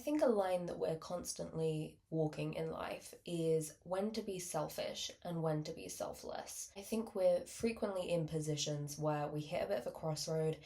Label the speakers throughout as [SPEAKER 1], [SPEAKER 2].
[SPEAKER 1] think a line that we're constantly walking in life is when to be selfish and when to be selfless. I think we're frequently in positions where we hit a bit of a crossroad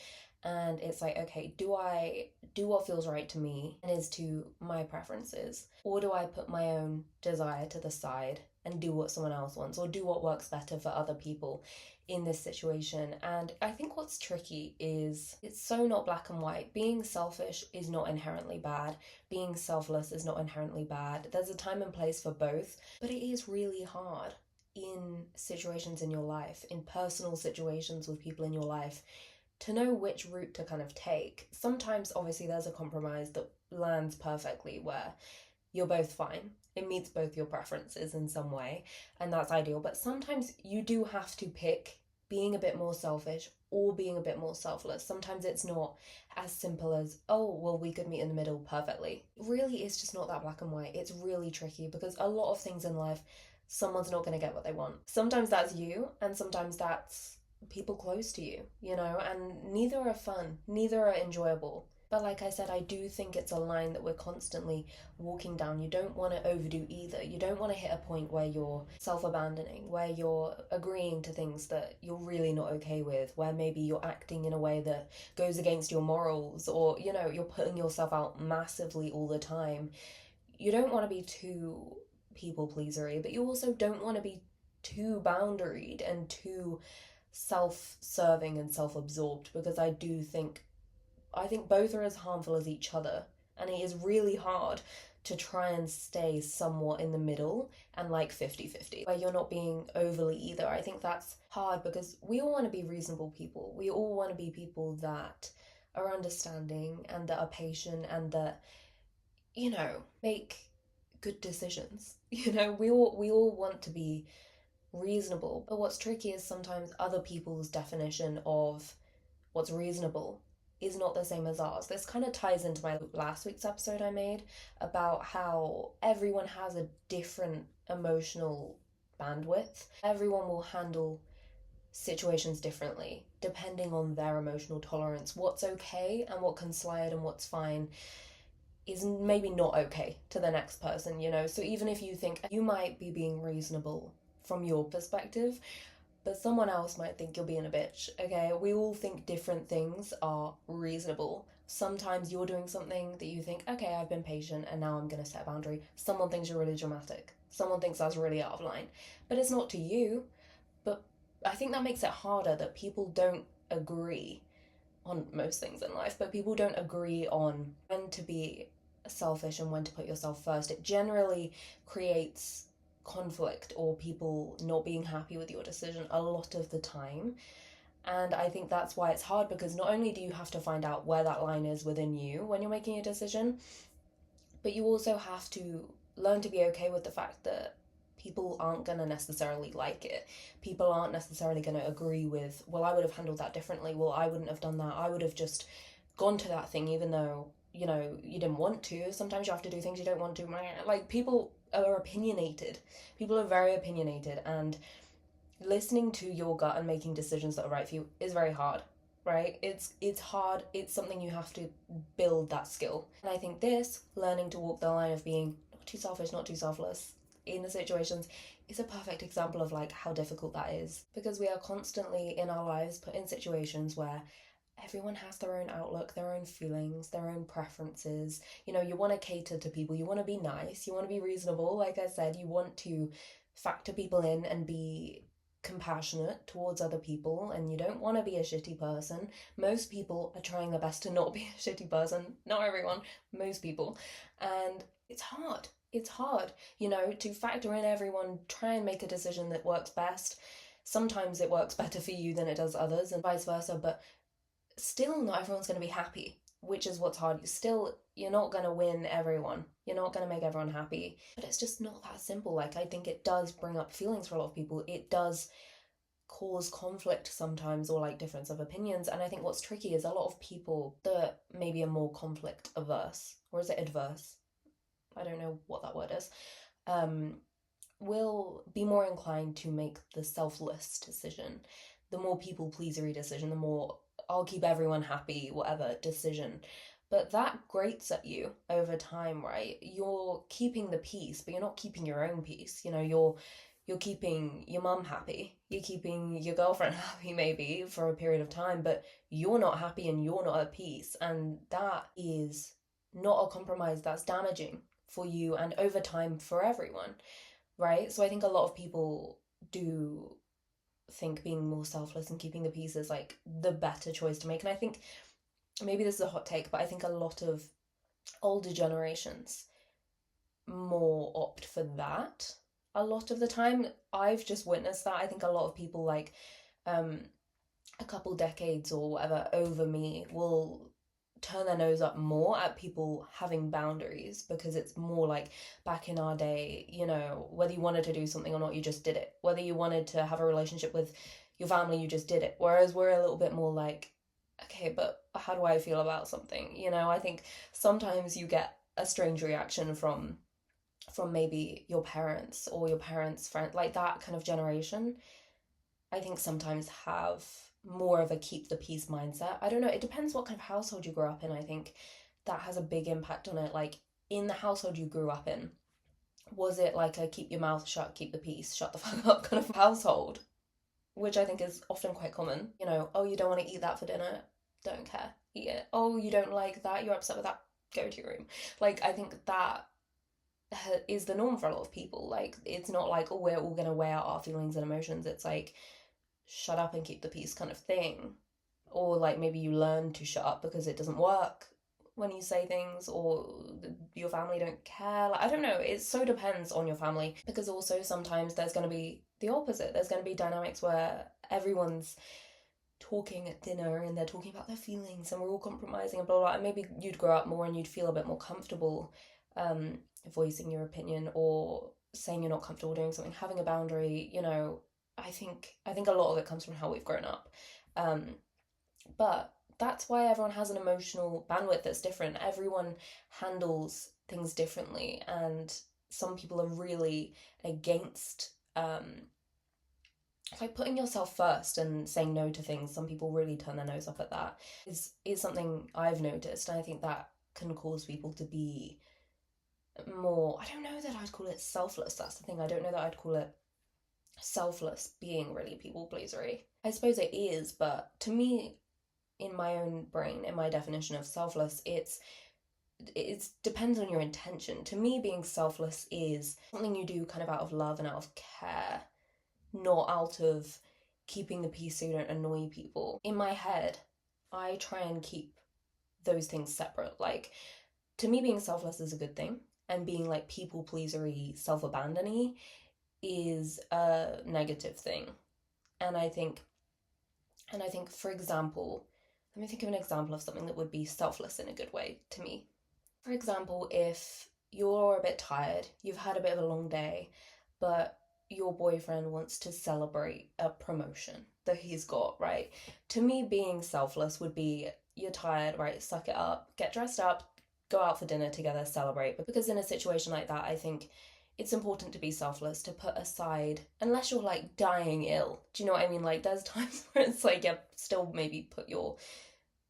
[SPEAKER 1] and it's like, okay, do I do what feels right to me and is to my preferences? Or do I put my own desire to the side and do what someone else wants or do what works better for other people in this situation? And I think what's tricky is it's so not black and white. Being selfish is not inherently bad. Being selfless is not inherently bad. There's a time and place for both, but it is really hard in situations in your life, in personal situations with people in your life, to know which route to kind of take. Sometimes, obviously, there's a compromise that lands perfectly where you're both fine. It meets both your preferences in some way, and that's ideal. But sometimes you do have to pick being a bit more selfish or being a bit more selfless. Sometimes it's not as simple as, oh, well, we could meet in the middle perfectly. It really is just not that black and white. It's really tricky because a lot of things in life, someone's not going to get what they want. Sometimes that's you, and sometimes that's people close to you, and neither are fun, neither are enjoyable. But like I said, I do think it's a line that we're constantly walking down. You don't want to overdo either. You don't want to hit a point where you're self-abandoning, where you're agreeing to things that you're really not okay with, where maybe you're acting in a way that goes against your morals, or, you're putting yourself out massively all the time. You don't want to be too people pleasery, but you also don't want to be too boundaried and too self-serving and self-absorbed, because I think both are as harmful as each other, and it is really hard to try and stay somewhat in the middle and like 50-50, where you're not being overly either. I think that's hard because we all want to be reasonable people. We all want to be people that are understanding and that are patient and that, make good decisions. We all want to be reasonable. But what's tricky is sometimes other people's definition of what's reasonable is not the same as ours. This kind of ties into my last week's episode I made about how everyone has a different emotional bandwidth. Everyone will handle situations differently depending on their emotional tolerance. What's okay and what can slide and what's fine is maybe not okay to the next person, So even if you think you might be being reasonable from your perspective, but someone else might think you're being a bitch, okay? We all think different things are reasonable. Sometimes you're doing something that you think, okay, I've been patient and now I'm going to set a boundary. Someone thinks you're really dramatic. Someone thinks that's really out of line. But it's not to you. But I think that makes it harder that people don't agree on most things in life, but people don't agree on when to be selfish and when to put yourself first. It generally creates conflict or people not being happy with your decision a lot of the time. And I think that's why it's hard, because not only do you have to find out where that line is within you when you're making a decision, but you also have to learn to be okay with the fact that people aren't going to necessarily like it. People aren't necessarily going to agree with, well, I would have handled that differently. Well, I wouldn't have done that. I would have just gone to that thing even though, you didn't want to. Sometimes you have to do things you don't want to. Like, people are opinionated. People are very opinionated, and listening to your gut and making decisions that are right for you is very hard, right? It's hard. It's something you have to build that skill. And I think learning to walk the line of being not too selfish, not too selfless in the situations is a perfect example of like how difficult that is, because we are constantly in our lives put in situations where everyone has their own outlook, their own feelings, their own preferences. You want to cater to people, you want to be nice, you want to be reasonable, like I said, you want to factor people in and be compassionate towards other people, and you don't want to be a shitty person. Most people are trying their best to not be a shitty person. Not everyone, most people. And it's hard. It's hard, to factor in everyone, try and make a decision that works best. Sometimes it works better for you than it does others, and vice versa, but still not everyone's going to be happy, which is what's hard. You're not going to win everyone. You're not going to make everyone happy. But it's just not that simple. Like, I think it does bring up feelings for a lot of people. It does cause conflict sometimes, or like difference of opinions. And I think what's tricky is a lot of people that maybe are more conflict averse, or is it adverse? I don't know what that word is. Will be more inclined to make the selfless decision, the more people pleasery decision, the more I'll keep everyone happy, whatever decision. But that grates at you over time, right? You're keeping the peace, but you're not keeping your own peace. You're keeping your mum happy. You're keeping your girlfriend happy maybe for a period of time, but you're not happy and you're not at peace. And that is not a compromise that's damaging for you and over time for everyone, right? So I think a lot of people do think being more selfless and keeping the peace is like the better choice to make. And I think maybe this is a hot take, but I think a lot of older generations more opt for that a lot of the time. I've just witnessed that. I think a lot of people like um a couple decades or whatever over me will turn their nose up more at people having boundaries because it's more like back in our day, whether you wanted to do something or not, you just did it. Whether you wanted to have a relationship with your family, you just did it. Whereas we're a little bit more like, okay, but how do I feel about something? I think sometimes you get a strange reaction from maybe your parents or your parents' friend, like that kind of generation. I think sometimes have more of a keep the peace mindset. I don't know, it depends what kind of household you grew up in. I think that has a big impact on it. Like in the household you grew up in, was it like a keep your mouth shut, keep the peace, shut the fuck up kind of household? Which I think is often quite common. Oh, you don't want to eat that for dinner? Don't care. Eat it. Oh, you don't like that? You're upset with that? Go to your room. Like, I think that is the norm for a lot of people. Like, it's not like, oh, we're all going to weigh out our feelings and emotions. It's like, shut up and keep the peace kind of thing. Or like maybe you learn to shut up because it doesn't work when you say things, or your family don't care. Like, I don't know, it so depends on your family, because also sometimes there's going to be the opposite. There's going to be dynamics where everyone's talking at dinner and they're talking about their feelings and we're all compromising and blah blah, and maybe you'd grow up more and you'd feel a bit more comfortable voicing your opinion or saying you're not comfortable doing something, having a boundary. I think a lot of it comes from how we've grown up. But that's why everyone has an emotional bandwidth that's different. Everyone handles things differently, and some people are really against like putting yourself first and saying no to things. Some people really turn their nose up at that. Is something I've noticed, and I think that can cause people to be more, I don't know that I'd call it selfless. That's the thing. I don't know that I'd call it selfless, being really people pleasery. I suppose it is, but to me, in my own brain, in my definition of selfless, it depends on your intention. To me, being selfless is something you do kind of out of love and out of care, not out of keeping the peace so you don't annoy people. In my head, I try and keep those things separate. Like, to me, being selfless is a good thing, and being like people pleasery, self-abandoning is a negative thing. And I think, for example, let me think of an example of something that would be selfless in a good way to me. For example, if you're a bit tired, you've had a bit of a long day, but your boyfriend wants to celebrate a promotion that he's got, right? To me, being selfless would be, you're tired, right? Suck it up, get dressed up, go out for dinner together, celebrate. Because in a situation like that, I think it's important to be selfless, to put aside, unless you're like dying ill. Do you know what I mean? Like, there's times where it's like, yeah, still maybe put your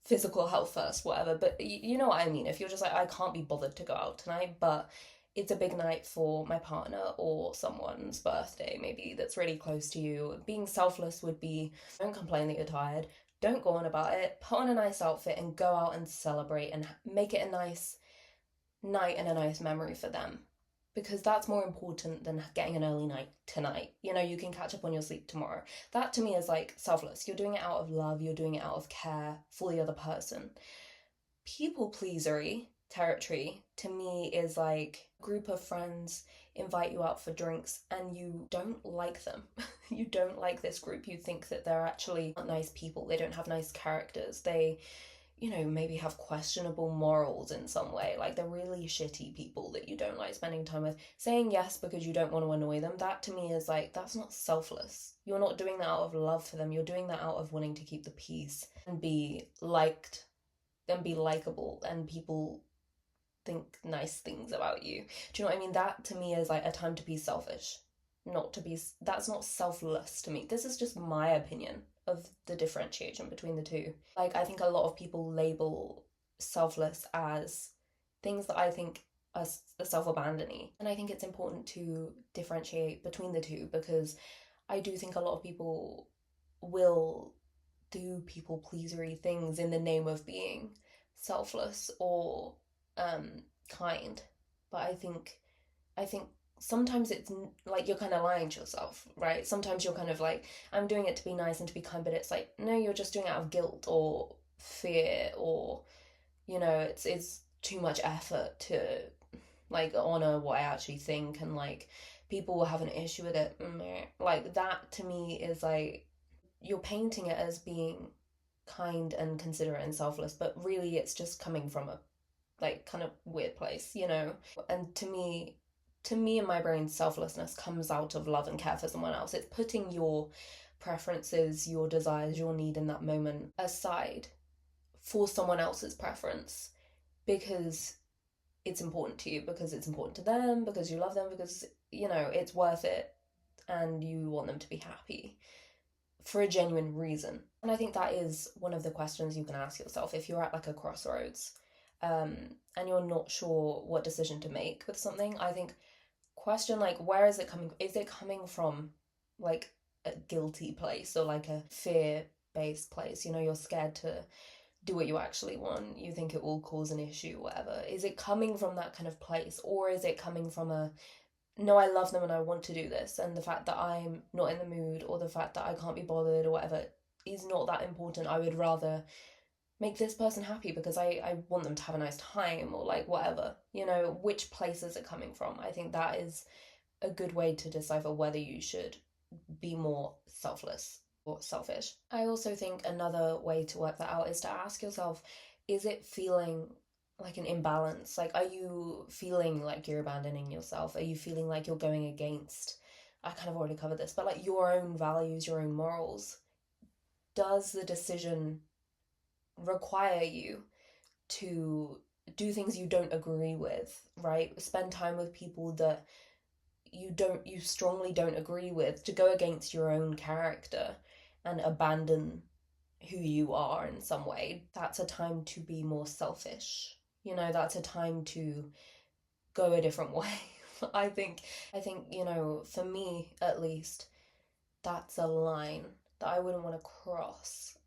[SPEAKER 1] physical health first, whatever. But you know what I mean? If you're just like, I can't be bothered to go out tonight, but it's a big night for my partner or someone's birthday, maybe that's really close to you. Being selfless would be, don't complain that you're tired, don't go on about it, put on a nice outfit and go out and celebrate and make it a nice night and a nice memory for them. Because that's more important than getting an early night tonight. You can catch up on your sleep tomorrow. That to me is like selfless. You're doing it out of love, you're doing it out of care for the other person. People pleasery territory to me is like a group of friends invite you out for drinks and you don't like them. You don't like this group. You think that they're actually not nice people. They don't have nice characters. They maybe have questionable morals in some way. Like, they're really shitty people that you don't like spending time with. Saying yes because you don't want to annoy them, that to me is like, that's not selfless. You're not doing that out of love for them. You're doing that out of wanting to keep the peace and be liked and be likable, and people think nice things about you. Do you know what I mean? That to me is like a time to be selfish. That's not selfless to me. This is just my opinion of the differentiation between the two. Like, I think a lot of people label selfless as things that I think are self-abandoning. And I think it's important to differentiate between the two, because I do think a lot of people will do people pleasery things in the name of being selfless or um kind. But I think sometimes it's like you're kind of lying to yourself, right? Sometimes you're kind of like, I'm doing it to be nice and to be kind, but it's like, no, you're just doing it out of guilt or fear, or it's too much effort to like honor what I actually think, and like people will have an issue with it. Like that to me is like you're painting it as being kind and considerate and selfless, but really it's just coming from a like kind of weird place. And to me in my brain, selflessness comes out of love and care for someone else. It's putting your preferences, your desires, your need in that moment aside for someone else's preference, because it's important to you, because it's important to them, because you love them, because it's worth it and you want them to be happy for a genuine reason. And I think that is one of the questions you can ask yourself if you're at like a crossroads, and you're not sure what decision to make with something. I think question like, where is it coming? Is it coming from like a guilty place or like a fear-based place? You're scared to do what you actually want. You think it will cause an issue, whatever. Is it coming from that kind of place, or is it coming from a no, I love them and I want to do this, and the fact that I'm not in the mood or the fact that I can't be bothered or whatever is not that important. I would rather make this person happy because I want them to have a nice time, or like whatever. Which place is it coming from? I think that is a good way to decipher whether you should be more selfless or selfish. I also think another way to work that out is to ask yourself, is it feeling like an imbalance? Like, are you feeling like you're abandoning yourself? Are you feeling like you're going against, I kind of already covered this, but like your own values, your own morals? Does the decision require you to do things you don't agree with, right? Spend time with people that you strongly don't agree with, to go against your own character and abandon who you are in some way. That's a time to be more selfish. That's a time to go a different way. I think, for me at least, that's a line that I wouldn't want to cross.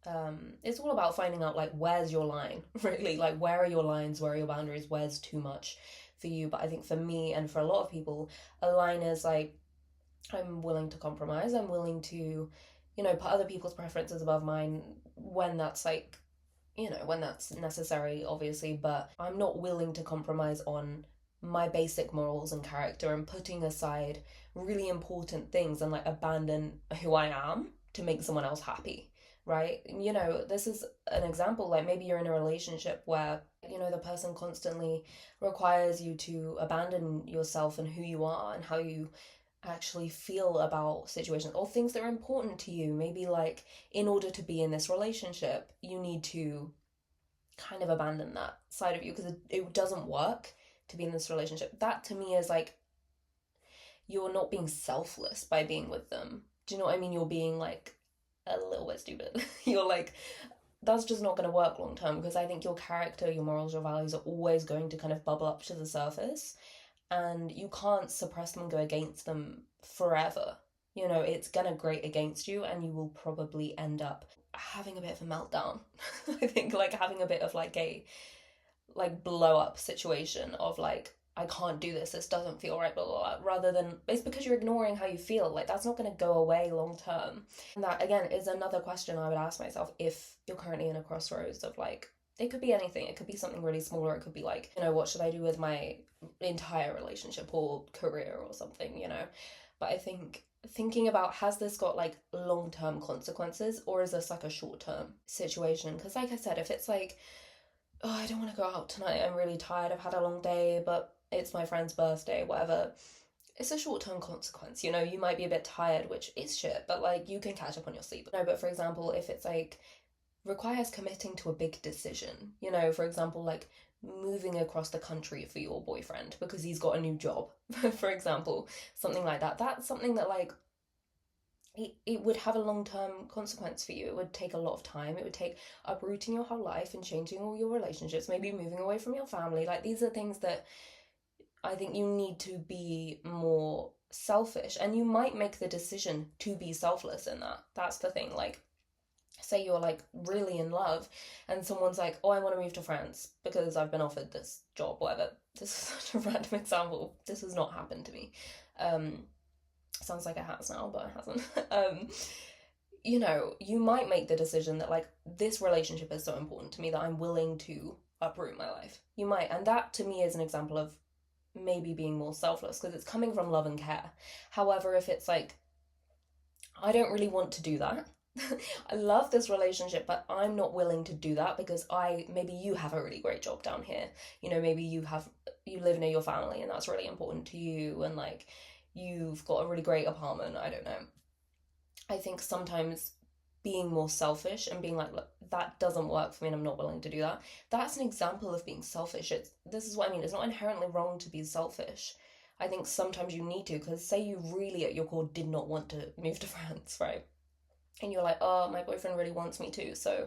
[SPEAKER 1] It's all about finding out like where's your line, really, like where are your lines, where are your boundaries, where's too much for you. But I think for me and for a lot of people, a line is like, I'm willing to compromise, I'm willing to, put other people's preferences above mine when that's like, when that's necessary, obviously, but I'm not willing to compromise on my basic morals and character, and putting aside really important things and like abandon who I am to make someone else happy, right? This is an example. Like maybe you're in a relationship where, the person constantly requires you to abandon yourself and who you are and how you actually feel about situations or things that are important to you. Maybe like in order to be in this relationship, you need to kind of abandon that side of you because it doesn't work to be in this relationship. That to me is like, you're not being selfless by being with them. Do you know what I mean? You're being like a little bit stupid. You're like, that's just not going to work long term, because I think your character, your morals, your values are always going to kind of bubble up to the surface, and you can't suppress them and go against them forever. It's gonna grate against you, and you will probably end up having a bit of a meltdown. I think like having a bit of like a like blow up situation of like, I can't do this doesn't feel right, blah, blah, blah, rather than it's because you're ignoring how you feel. Like that's not going to go away long term. And that again is another question I would ask myself if you're currently in a crossroads of like, it could be anything. It could be something really small, or it could be like, what should I do with my entire relationship or career or something. But I think thinking about, has this got like long-term consequences, or is this like a short-term situation? Because like I said, if it's like, oh, I don't want to go out tonight, I'm really tired, I've had a long day, but it's my friend's birthday, whatever, it's a short-term consequence. You might be a bit tired, which is shit, but like you can catch up on your sleep. No, but for example, if it's like requires committing to a big decision, for example, like moving across the country for your boyfriend because he's got a new job, for example, something like that, that's something that like it would have a long-term consequence for you. It would take a lot of time. It would take uprooting your whole life and changing all your relationships, maybe moving away from your family. Like, these are things that I think you need to be more selfish, and you might make the decision to be selfless in that. That's the thing. Like, say you're like really in love and someone's like, oh, I want to move to France because I've been offered this job, whatever. This is such a random example. This has not happened to me. um Sounds like it has now, but it hasn't. You might make the decision that, like, this relationship is so important to me that I'm willing to uproot my life. You might, and that to me is an example of maybe being more selfless because it's coming from love and care. However, if it's like, I don't really want to do that. I love this relationship, but I'm not willing to do that because maybe you have a really great job down here. Maybe you live near your family and that's really important to you, and like you've got a really great apartment. I don't know. I think sometimes being more selfish and being like, look, that doesn't work for me and I'm not willing to do that. That's an example of being selfish. This is what I mean. It's not inherently wrong to be selfish. I think sometimes you need to, because say you really at your core did not want to move to France, right? And you're like, oh, my boyfriend really wants me to, so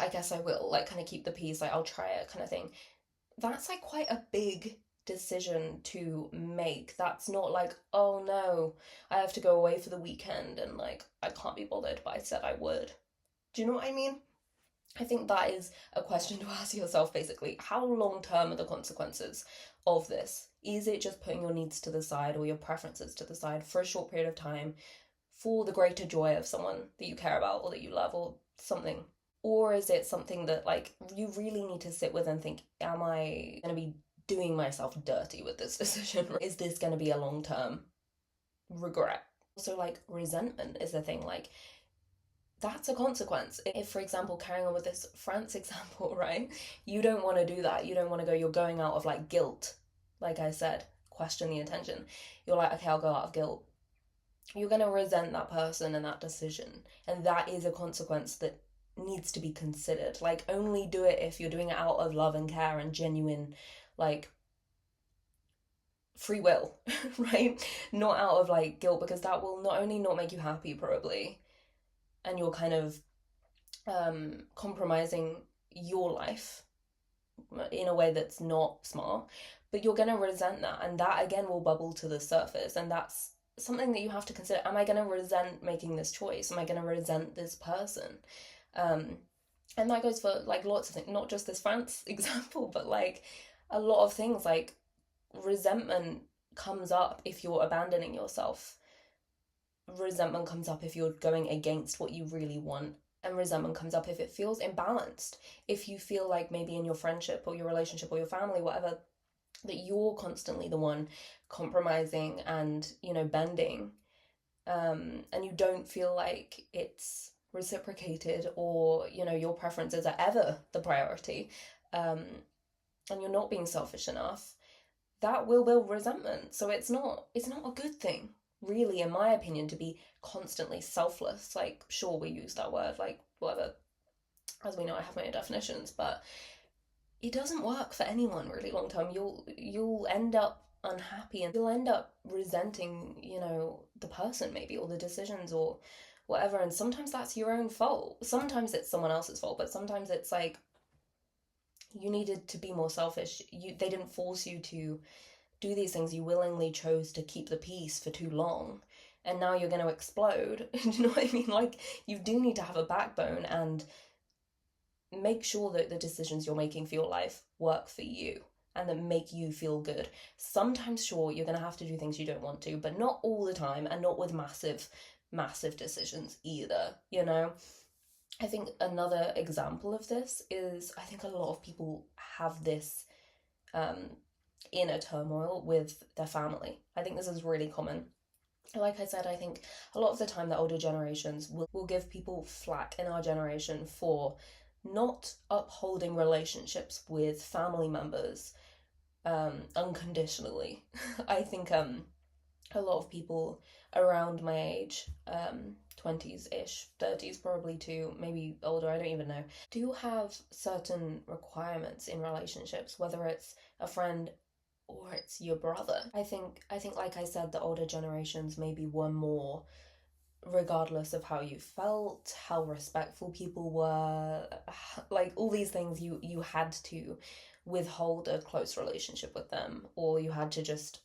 [SPEAKER 1] I guess I will, like, kind of keep the peace, like, I'll try it, kind of thing. That's like quite a big decision to make. That's not like, oh no, I have to go away for the weekend and like I can't be bothered, but I said I would. Do you know what I mean? I think that is a question to ask yourself basically. How long term are the consequences of this? Is it just putting your needs to the side or your preferences to the side for a short period of time for the greater joy of someone that you care about or that you love or something? Or is it something that like you really need to sit with and think, am I going to be doing myself dirty with this decision? Is this going to be a long-term regret? Also, like, resentment is a thing. Like, that's a consequence. If, for example, carrying on with this France example, right, you don't want to do that. You don't want to go, you're going out of like guilt. Like I said, question the intention. You're like, okay, I'll go out of guilt. You're going to resent that person and that decision. And that is a consequence that needs to be considered. Like, only do it if you're doing it out of love and care and genuine, like, free will, right? Not out of like guilt, because that will not only not make you happy, probably, and you're kind of compromising your life in a way that's not smart, but you're going to resent that, and that again will bubble to the surface, and that's something that you have to consider. Am I going to resent making this choice? Am I going to resent this person? um and that goes for like lots of things, not just this France example, but like a lot of things. Like, resentment comes up if you're abandoning yourself. Resentment comes up if you're going against what you really want. And resentment comes up if it feels imbalanced. If you feel like maybe in your friendship or your relationship or your family, whatever, that you're constantly the one compromising and, bending, and you don't feel like it's reciprocated, or, your preferences are ever the priority, and you're not being selfish enough, that will build resentment. So it's not a good thing, really, in my opinion, to be constantly selfless. Like, sure, we use that word, like, whatever, as we know, I have my own definitions, but it doesn't work for anyone really long term. You'll end up unhappy, and you'll end up resenting, the person maybe, or the decisions, or whatever. And sometimes that's your own fault. Sometimes it's someone else's fault, but sometimes it's like you needed to be more selfish. They didn't force you to do these things. You willingly chose to keep the peace for too long, and now you're going to explode. Do you know what I mean? Like, you do need to have a backbone and make sure that the decisions you're making for your life work for you and that make you feel good. Sometimes, sure, you're going to have to do things you don't want to, but not all the time, and not with massive decisions either. I think another example of this is, I think a lot of people have this inner turmoil with their family. I think this is really common. Like I said, I think a lot of the time the older generations will give people flack in our generation for not upholding relationships with family members unconditionally. I think a lot of people around my age, 20s-ish, 30s probably too, maybe older, I don't even know, do have certain requirements in relationships, whether it's a friend or it's your brother. I think like I said, the older generations maybe were more regardless of how you felt, how respectful people were, like all these things, you had to withhold a close relationship with them, or you had to just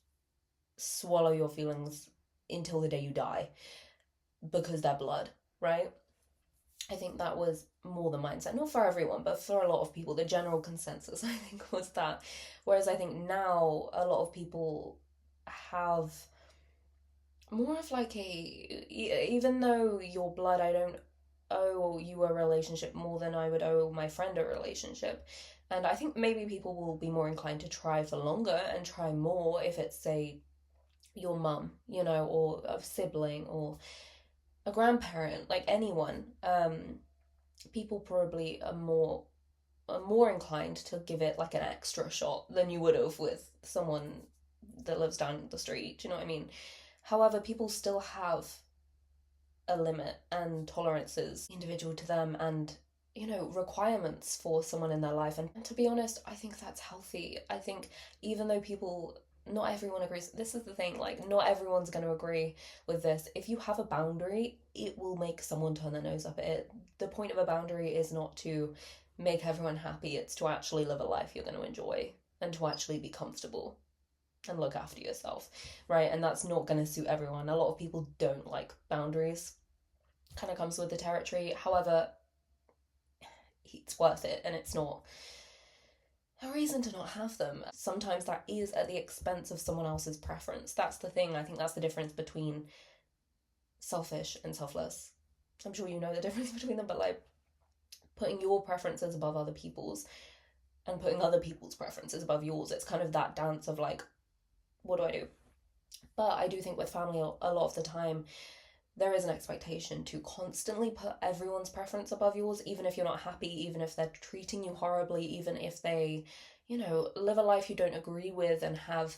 [SPEAKER 1] swallow your feelings until the day you die because they're blood, right? I think that was more the mindset. Not for everyone, but for a lot of people, the general consensus, I think, was that. Whereas I think now a lot of people have more of like even though your blood, I don't owe you a relationship more than I would owe my friend a relationship. And I think maybe people will be more inclined to try for longer and try more if it's, say, your mum, or a sibling or a grandparent, like anyone. People probably are more inclined to give it like an extra shot than you would have with someone that lives down the street. Do you know what I mean? However, people still have a limit and tolerances individual to them, and requirements for someone in their life. And to be honest, I think that's healthy. I think even though not everyone agrees, this is the thing, like not everyone's going to agree with this. If you have a boundary, it will make someone turn their nose up at it. The point of a boundary is not to make everyone happy, it's to actually live a life you're going to enjoy and to actually be comfortable and look after yourself, right? And that's not going to suit everyone. A lot of people don't like boundaries, kind of comes with the territory. However, it's worth it, and it's not a reason to not have them. Sometimes that is at the expense of someone else's preference. That's the thing. I think that's the difference between selfish and selfless. I'm sure you know the difference between them, but like putting your preferences above other people's and putting other people's preferences above yours. It's kind of that dance of like, what do I do? But I do think with family, a lot of the time, there is an expectation to constantly put everyone's preference above yours, even if you're not happy, even if they're treating you horribly, even if they, live a life you don't agree with and have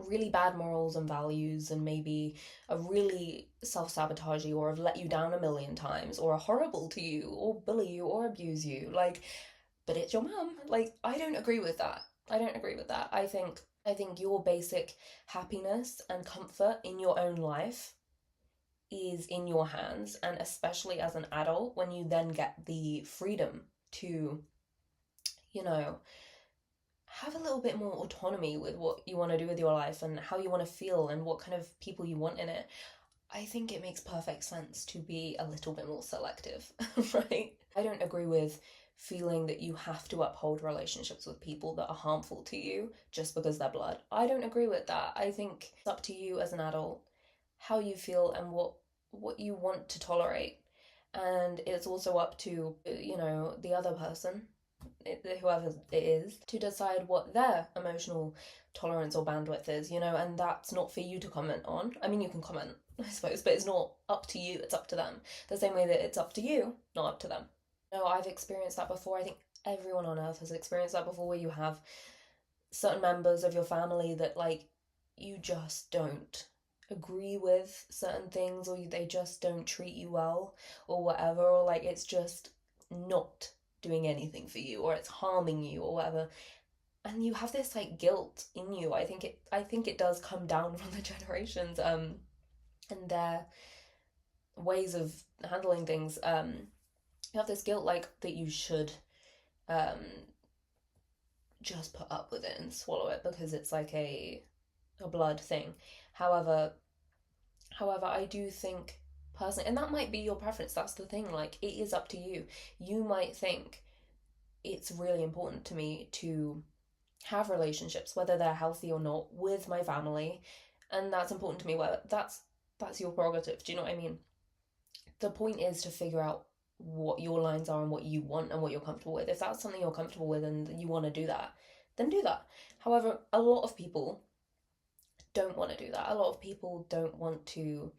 [SPEAKER 1] really bad morals and values and maybe are really self-sabotaging or have let you down a million times or are horrible to you or bully you or abuse you. Like, but it's your mum. Like, I don't agree with that. I think your basic happiness and comfort in your own life is in your hands, and especially as an adult, when you then get the freedom to, have a little bit more autonomy with what you want to do with your life and how you want to feel and what kind of people you want in it, I think it makes perfect sense to be a little bit more selective, right? I don't agree with feeling that you have to uphold relationships with people that are harmful to you just because they're blood. I don't agree with that. I think it's up to you as an adult how you feel and what you want to tolerate. And it's also up to, the other person, whoever it is, to decide what their emotional tolerance or bandwidth is, and that's not for you to comment on. I mean, you can comment, I suppose, but it's not up to you, it's up to them. The same way that it's up to you, not up to them. No, I've experienced that before. I think everyone on earth has experienced that before, where you have certain members of your family that, like, you just don't agree with certain things, or they just don't treat you well, or whatever, or like it's just not doing anything for you, or it's harming you, or whatever. And you have this like guilt in you. I think it does come down from the generations, and their ways of handling things. You have this guilt like that you should um just put up with it and swallow it because it's like a blood thing. However, I do think personally, and that might be your preference, that's the thing, like it is up to you. You might think it's really important to me to have relationships, whether they're healthy or not, with my family, and that's important to me. Well, that's your prerogative. Do you know what I mean? The point is to figure out what your lines are and what you want and what you're comfortable with. If that's something you're comfortable with and you want to do that, then do that. However, a lot of people don't want to do that. A lot of people don't want to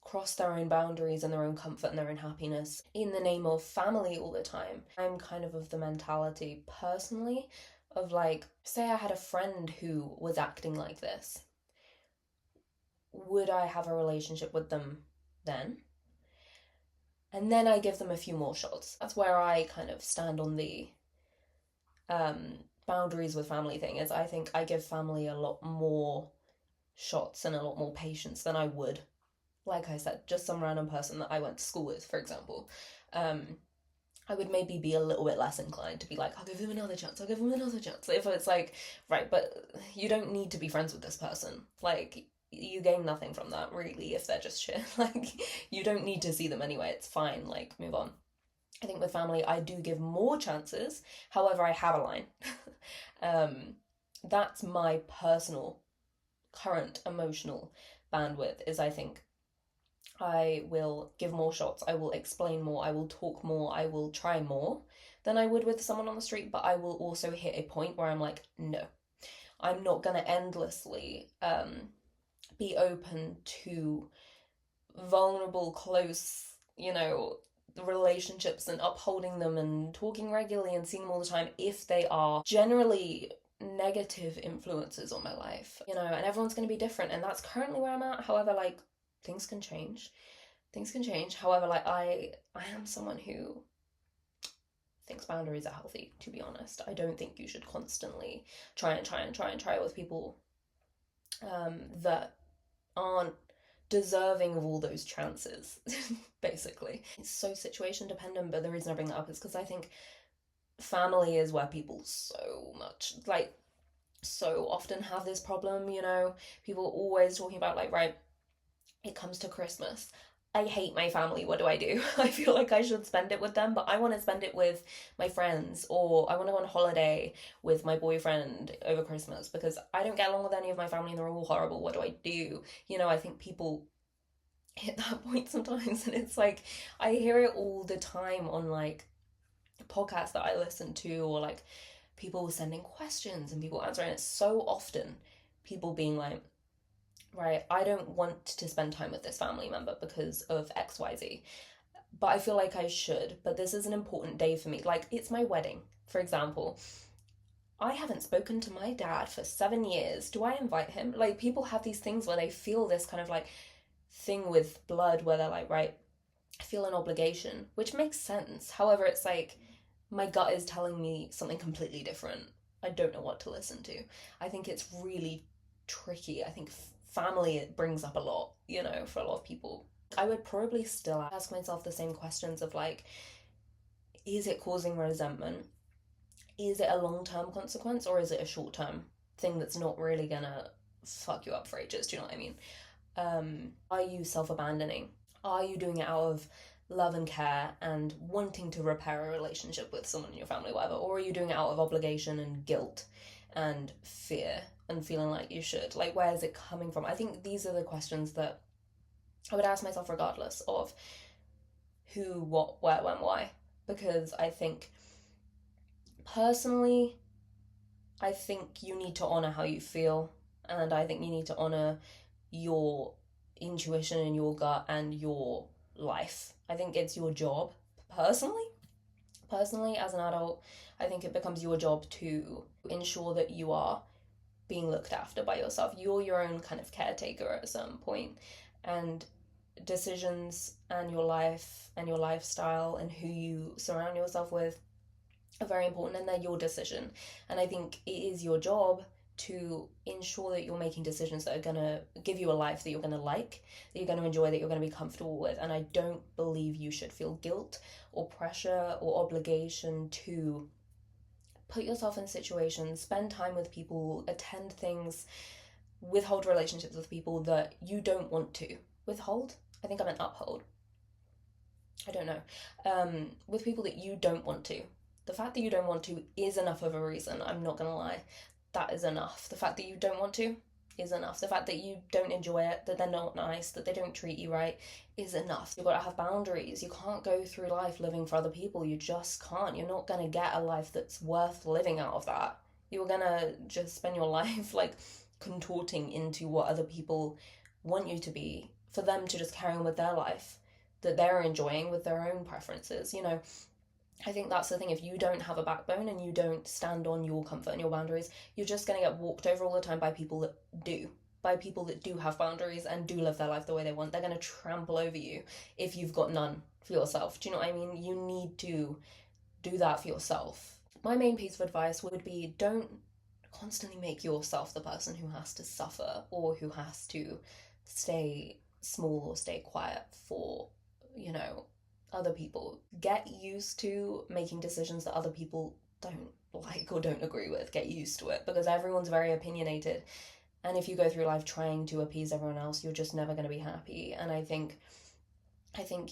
[SPEAKER 1] cross their own boundaries and their own comfort and their own happiness in the name of family all the time. I'm kind of the mentality personally of like, say I had a friend who was acting like this. Would I have a relationship with them then? And then I give them a few more shots. That's where I kind of stand on the boundaries with family thing, is I think I give family a lot more shots and a lot more patience than I would like I said, just some random person that I went to school with, for example, I would maybe be a little bit less inclined to be like, I'll give him another chance, I'll give him another chance. If it's like, right, but you don't need to be friends with this person. Like, you gain nothing from that, really, if they're just shit. Like, you don't need to see them anyway. It's fine. Like, move on. I think with family, I do give more chances. However, I have a line. That's my personal, current emotional bandwidth, is I think I will give more shots, I will explain more, I will talk more, I will try more than I would with someone on the street, but I will also hit a point where I'm like, no, I'm not going to endlessly be open to vulnerable, close, relationships and upholding them and talking regularly and seeing them all the time if they are generally negative influences on my life, and everyone's going to be different, and that's currently where I'm at. However, like, things can change. However, like, I am someone who thinks boundaries are healthy, to be honest. I don't think you should constantly try it with people that aren't deserving of all those chances, basically. It's so situation dependent, but the reason I bring that up is because I think family is where people so often have this problem, people always talking about, like, right, it comes to Christmas, I hate my family, what do? I feel like I should spend it with them, but I want to spend it with my friends, or I want to go on holiday with my boyfriend over Christmas because I don't get along with any of my family and they're all horrible, what do? I think people hit that point sometimes, and it's like, I hear it all the time on, like, podcasts that I listen to, or like people sending questions and people answering it so often, people being like, right, I don't want to spend time with this family member because of XYZ, but I feel like I should, but this is an important day for me. Like, it's my wedding, for example. I haven't spoken to my dad for 7 years. Do I invite him? Like, people have these things where they feel this kind of like thing with blood where they're like, right, I feel an obligation, which makes sense. However, it's like, my gut is telling me something completely different. I don't know what to listen to. I think it's really tricky. I think family, it brings up a lot, for a lot of people. I would probably still ask myself the same questions of, like, is it causing resentment? Is it a long-term consequence, or is it a short-term thing that's not really gonna fuck you up for ages? Do you know what I mean? Are you self-abandoning? Are you doing it out of love and care and wanting to repair a relationship with someone in your family, whatever? Or are you doing it out of obligation and guilt and fear and feeling like you should? Like, where is it coming from? I think these are the questions that I would ask myself regardless of who, what, where, when, why. Because I think, personally, I think you need to honor how you feel, and I think you need to honor your intuition and your gut and your life. I think it's your job, personally, as an adult, I think it becomes your job to ensure that you are being looked after by yourself. You're your own kind of caretaker at a certain point, and decisions and your life and your lifestyle and who you surround yourself with are very important, and they're your decision. And I think it is your job to ensure that you're making decisions that are going to give you a life that you're going to like, that you're going to enjoy, that you're going to be comfortable with. And I don't believe you should feel guilt or pressure or obligation to put yourself in situations, spend time with people, attend things, withhold relationships with people that you don't want to. Withhold? I think I meant uphold. I don't know. With people that you don't want to. The fact that you don't want to is enough of a reason, I'm not going to lie. That is enough. The fact that you don't want to is enough. The fact that you don't enjoy it, that they're not nice, that they don't treat you right, is enough. You've got to have boundaries. You can't go through life living for other people. You just can't. You're not going to get a life that's worth living out of that. You're going to just spend your life, like, contorting into what other people want you to be, for them to just carry on with their life that they're enjoying with their own preferences, I think that's the thing. If you don't have a backbone and you don't stand on your comfort and your boundaries, you're just going to get walked over all the time by people that do. By people that do have boundaries and do live their life the way they want. They're going to trample over you if you've got none for yourself. Do you know what I mean? You need to do that for yourself. My main piece of advice would be, don't constantly make yourself the person who has to suffer or who has to stay small or stay quiet for, you know, other people. Get used to making decisions that other people don't like or don't agree with. Get used to it, because everyone's very opinionated. And if you go through life trying to appease everyone else, you're just never going to be happy. And I think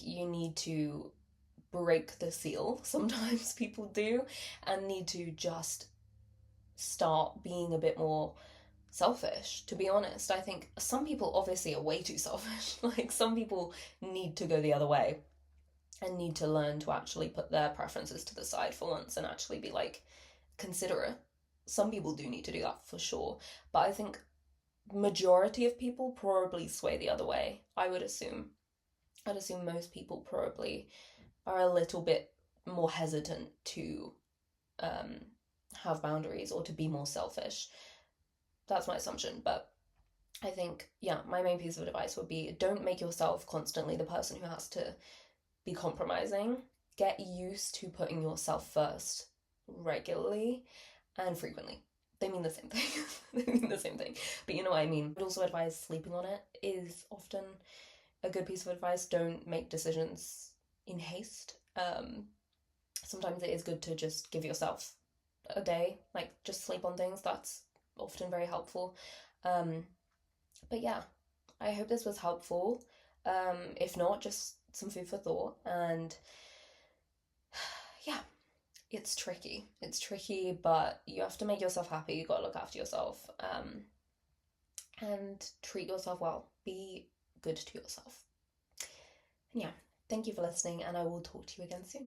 [SPEAKER 1] you need to break the seal. Sometimes people do, and need to just start being a bit more selfish, to be honest. I think some people obviously are way too selfish. Like, some people need to go the other way and need to learn to actually put their preferences to the side for once and actually be like considerate. Some people do need to do that for sure, but I think majority of people probably sway the other way. I'd assume most people probably are a little bit more hesitant to um, have boundaries or to be more selfish. That's my assumption, but I think, yeah, my main piece of advice would be don't make yourself constantly the person who has to be compromising. Get used to putting yourself first regularly and frequently. They mean the same thing. They mean the same thing. But you know what I mean. I'd also advise sleeping on it is often a good piece of advice. Don't make decisions in haste. Sometimes it is good to just give yourself a day, like just sleep on things. That's often very helpful. Um, but yeah, I hope this was helpful. If not, just some food for thought. And yeah, it's tricky. It's tricky, but you have to make yourself happy. You gotta look after yourself. And treat yourself well. Be good to yourself. And yeah, thank you for listening, and I will talk to you again soon.